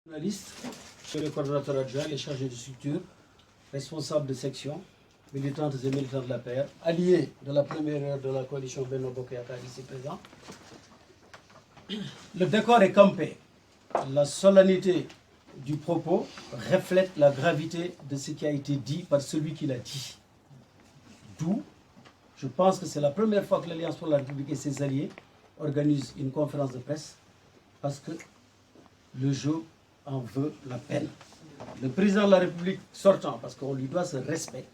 Journaliste, je suis le coordonnateur adjoint, les chargés de structure, responsable de section, militantes et militants de la paix, alliés de la première heure de la coalition Benno Bokk Yakaar ici présent. Le décor est campé. La solennité du propos reflète la gravité de ce qui a été dit par celui qui l'a dit. D'où, je pense que c'est la première fois que l'Alliance pour la République et ses alliés organisent une conférence de presse parce que le jeu en veut la peine. Le président de la République sortant, parce qu'on lui doit ce respect,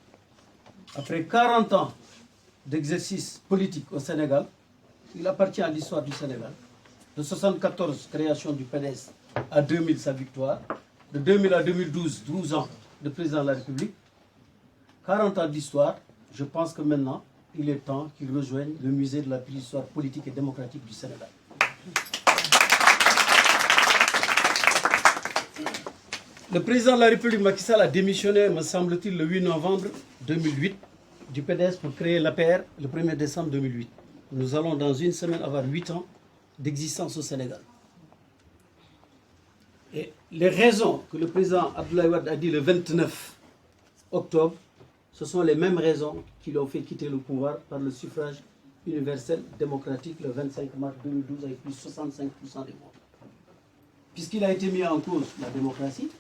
après 40 ans d'exercice politique au Sénégal, il appartient à l'histoire du Sénégal. De 1974, création du PDS, à 2000, sa victoire. De 2000 à 2012, 12 ans de président de la République. 40 ans d'histoire, je pense que maintenant, il est temps qu'il rejoigne le musée de la préhistoire politique et démocratique du Sénégal. Le président de la République, Macky Sall, a démissionné, me semble-t-il, le 8 novembre 2008 du PDS pour créer l'APR le 1er décembre 2008. Nous allons dans une semaine avoir 8 ans d'existence au Sénégal. Et les raisons que le président Abdoulaye Wade a dit le 29 octobre, ce sont les mêmes raisons qui l'ont fait quitter le pouvoir par le suffrage universel démocratique le 25 mars 2012 avec plus de 65% des voix. Puisqu'il a été mis en cause la démocratie,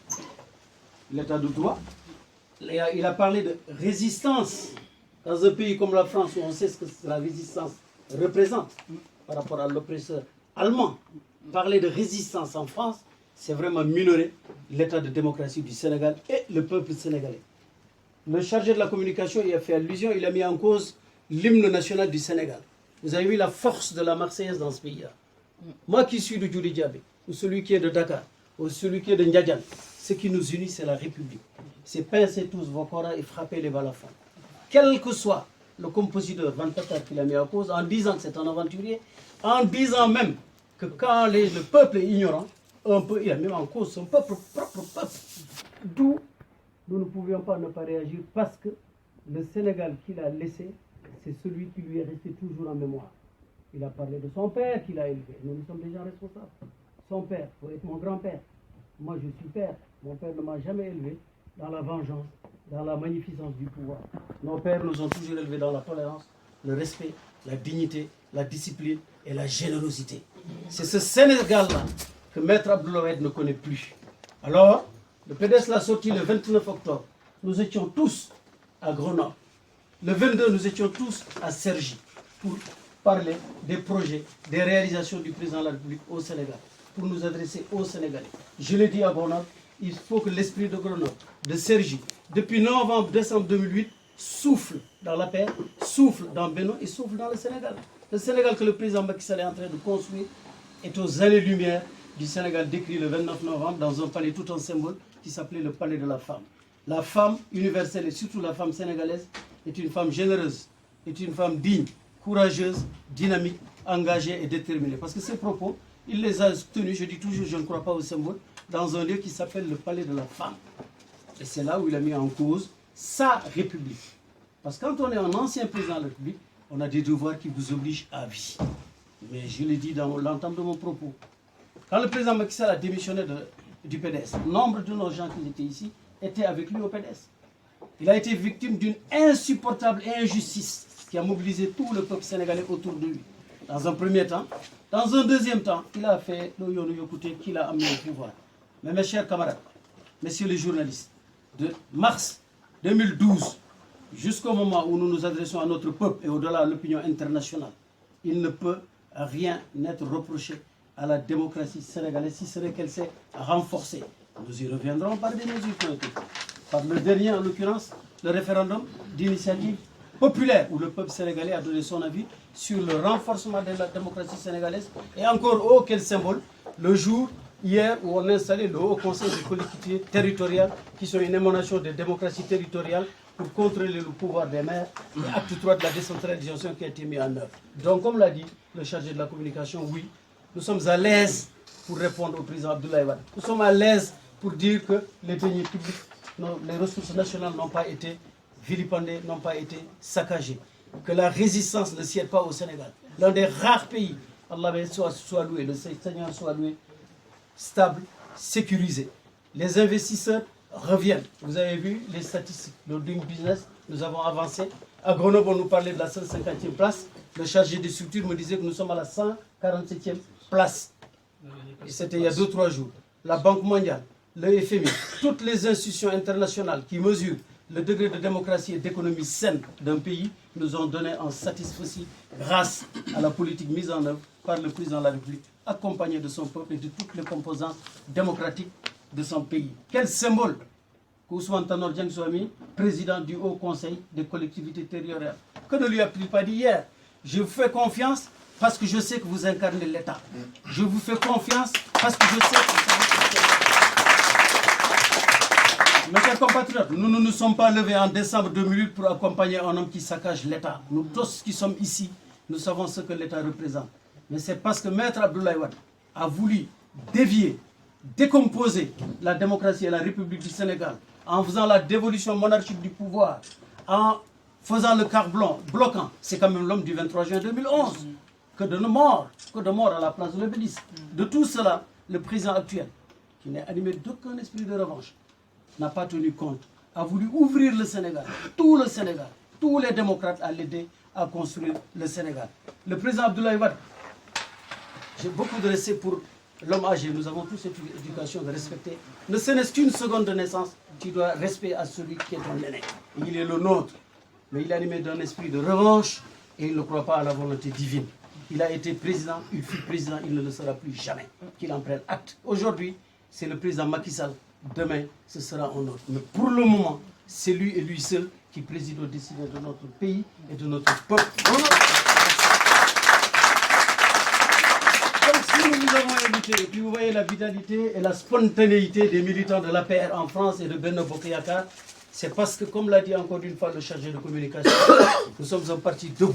l'état de droit, il a parlé de résistance dans un pays comme la France où on sait ce que la résistance représente par rapport à l'oppresseur allemand. Parler de résistance en France, c'est vraiment minorer l'état de démocratie du Sénégal et le peuple sénégalais. Le chargé de la communication y a fait allusion, il a mis en cause l'hymne national du Sénégal. Vous avez vu la force de la Marseillaise dans ce pays-là. Moi qui suis de Djouli Diabé, ou celui qui est de Dakar, ou celui qui est de Ndiadiane, ce qui nous unit, c'est la République. C'est pincer tous vos koras et frapper les balafons. Quel que soit le compositeur Van Tatar qui l'a mis en cause, en disant que c'est un aventurier, en disant même que quand le peuple est ignorant, il a mis en cause son propre peuple. D'où nous ne pouvions pas ne pas réagir parce que le Sénégal qu'il a laissé, c'est celui qui lui est resté toujours en mémoire. Il a parlé de son père qu'il a élevé. Nous sommes des gens responsables. Son père, il faut être mon grand-père. Moi, je suis père. Mon père ne m'a jamais élevé dans la vengeance, dans la magnificence du pouvoir. Nos pères nous ont toujours élevés dans la tolérance, le respect, la dignité, la discipline et la générosité. C'est ce Sénégal-là que Maître Abdoulaye Wade ne connaît plus. Alors, le PDS l'a sorti le 29 octobre. Nous étions tous à Grenoble. Le 22, nous étions tous à Cergy pour parler des projets, des réalisations du président de la République au Sénégal, pour nous adresser aux Sénégalais. Je l'ai dit à Grenoble, il faut que l'esprit de Grenoble, de Cergy, depuis novembre, décembre 2008, souffle dans la paix, souffle dans Benno et souffle dans le Sénégal. Le Sénégal que le président Macky Sall est en train de construire est aux années-lumière du Sénégal décrit le 29 novembre dans un palais tout en symbole qui s'appelait le palais de la femme. La femme universelle et surtout la femme sénégalaise est une femme généreuse, est une femme digne, courageuse, dynamique, engagée et déterminée. Parce que ces propos, il les a tenus, je dis toujours, je ne crois pas au symbole, dans un lieu qui s'appelle le palais de la femme. Et c'est là où il a mis en cause sa République. Parce que quand on est un ancien président de la République, on a des devoirs qui vous obligent à vie. Mais je l'ai dit dans l'entame de mon propos. Quand le président Macky Sall a démissionné du PDS, nombre de nos gens qui étaient ici étaient avec lui au PDS. Il a été victime d'une insupportable injustice qui a mobilisé tout le peuple sénégalais autour de lui. Dans un premier temps. Dans un deuxième temps, il a fait le Yono-Yokuté qu'il a amené au pouvoir. Mais mes chers camarades, messieurs les journalistes, de mars 2012 jusqu'au moment où nous nous adressons à notre peuple et au-delà à l'opinion internationale, il ne peut rien être reproché à la démocratie sénégalaise si ce n'est qu'elle s'est renforcée. Nous y reviendrons par des mesures qui ont été prises. Par le dernier, en l'occurrence, le référendum d'initiative populaire où le peuple sénégalais a donné son avis sur le renforcement de la démocratie sénégalaise. Et encore, oh quel symbole, le jour, hier, où on a installé le Haut Conseil des collectivités territoriales qui sont une émanation de démocratie territoriale pour contrôler le pouvoir des maires et acte 3 de la décentralisation qui a été mis en œuvre. Donc, comme l'a dit le chargé de la communication, oui, nous sommes à l'aise pour répondre au président Abdoulaye Wade. Nous sommes à l'aise pour dire que les deniers publics, les ressources nationales n'ont pas été vilipendées, n'ont pas été saccagées. Que la résistance ne sied pas au Sénégal. L'un des rares pays, Allah soit loué, le Seigneur soit loué, stable, sécurisé. Les investisseurs reviennent. Vous avez vu les statistiques. Le Doing Business, nous avons avancé. À Grenoble, on nous parlait de la 150e place. Le chargé des structures me disait que nous sommes à la 147e place. Et c'était il y a 2-3 jours. La Banque mondiale, le FMI, toutes les institutions internationales qui mesurent le degré de démocratie et d'économie saine d'un pays nous ont donné un satisfecit grâce à la politique mise en œuvre par le président de la République, accompagné de son peuple et de toutes les composantes démocratiques de son pays. Quel symbole qu'Ousmane Tanor Dieng soit mis président du Haut Conseil des collectivités territoriales. Que ne lui a-t-il pas dit hier? Je vous fais confiance parce que je sais que vous incarnez l'État. Je vous fais confiance parce que je sais que vous Mes chers compatriotes, nous ne nous sommes pas levés en décembre 2008 pour accompagner un homme qui saccage l'État. Nous tous qui sommes ici, nous savons ce que l'État représente. Mais c'est parce que Maître Abdoulaye Wade a voulu dévier, décomposer la démocratie et la République du Sénégal en faisant la dévolution monarchique du pouvoir, en faisant le quart bloquant. C'est quand même l'homme du 23 juin 2011. Que de morts à la place de l'Obélisque. De tout cela, le président actuel, qui n'est animé d'aucun esprit de revanche, n'a pas tenu compte, a voulu ouvrir le Sénégal, tous les démocrates à l'aider à construire le Sénégal. Le président Abdoulaye Wade, j'ai beaucoup de respect pour l'homme âgé, nous avons tous cette éducation de respecter. Ne serait-ce qu'une seconde de naissance, tu dois respect à celui qui est ton aîné. Il est le nôtre, mais il est animé d'un esprit de revanche et il ne croit pas à la volonté divine. Il a été président, il fut président, il ne le sera plus jamais. Qu'il en prenne acte. Aujourd'hui, c'est le président Macky Sall. Demain, ce sera un autre. Mais pour le moment, c'est lui et lui seul qui préside aux décisions de notre pays et de notre peuple. Donc si nous vous avons invité, et puis vous voyez la vitalité et la spontanéité des militants de l'APR en France et de Benno Bokk Yakaar, c'est parce que, comme l'a dit encore une fois le chargé de communication, nous sommes un parti debout.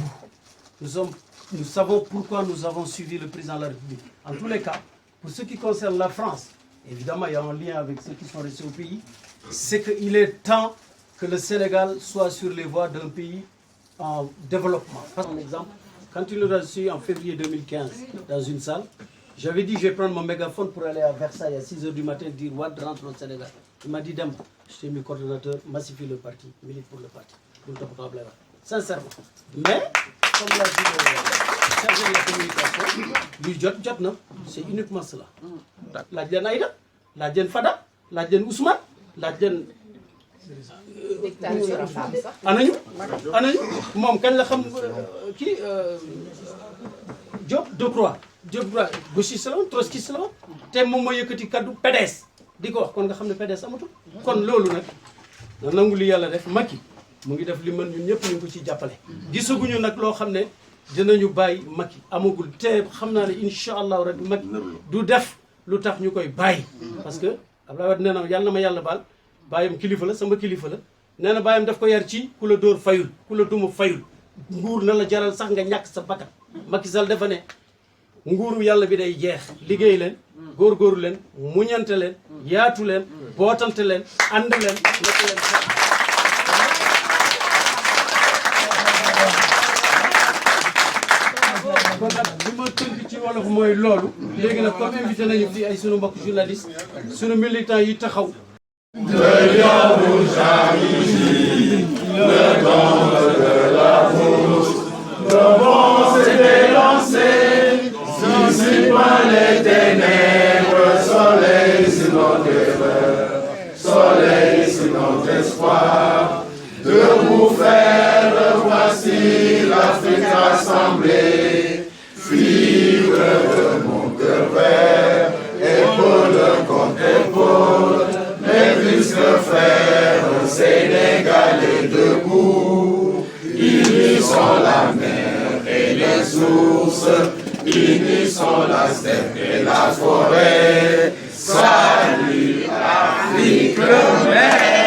Nous savons pourquoi nous avons suivi le président de la République. En tous les cas, pour ce qui concerne la France, évidemment, il y a un lien avec ceux qui sont restés au pays. C'est qu'il est temps que le Sénégal soit sur les voies d'un pays en développement. Par exemple, quand il nous a reçu en février 2015 dans une salle, j'avais dit je vais prendre mon mégaphone pour aller à Versailles à 6 h du matin dire Wade rentre au Sénégal. Il m'a dit Dem, je t'ai mis coordonnateur, massifie le parti, milite pour le parti. Sincèrement. Mais, comme l'a dit le chargé de la communication, c'est uniquement cela. La Diane Aïda, la Diane Fada, la Diane Ousmane, la Diane. Anañu moom kañ la xam kii Diop Decroix gauchiste la woon trotskiste la woon te moom moo yëkkati kaddu PDS di ko wax kon nga xam ne PDS amatul. kon loolu nag na nangu li yàlla def Macky mu ngi def li mën ñun ñëpp ñu ngi ko ci jàppale. gisaguñu nag loo xam ne dinañu bàyyi Macky amagul te xam naa ne incha allahu rek Macky du def lu tax ñu koy bàyyi. parce que Abdoulaye Wade nee na yàlla na ma yàlla baal bàyyam kilifa la sama kilifa la nee na bàyyam daf ko yar ci ku la dóor fayul ku la duma fayul nguur na la jaral sax nga ñàkk sa bakkan. Macky Sall dafa ne nguuru yàlla bi day jeex liggéey leen góorgóorlu leen muñante leen yaatu leen bootante leen ànd leen nekk leen kon nag li ma tënk ci wolof mooy loolu léegi nag comme invité nañu fii ay sunu mbokk journaliste sunu militant yi taxaw. Le lion rouge a rugi, le temple de la bourse, le bon s'est élancé, dissipant les ténèbres, soleil sur notre erreur, soleil sur notre espoir. Debout faire, voici l'Afrique rassemblée, fibre de mon cœur vert, épaule contre épaule. Puisque frères sénégalais debout, unissons la mer et les sources, unissons la steppe et la forêt. Salut Afrique mère.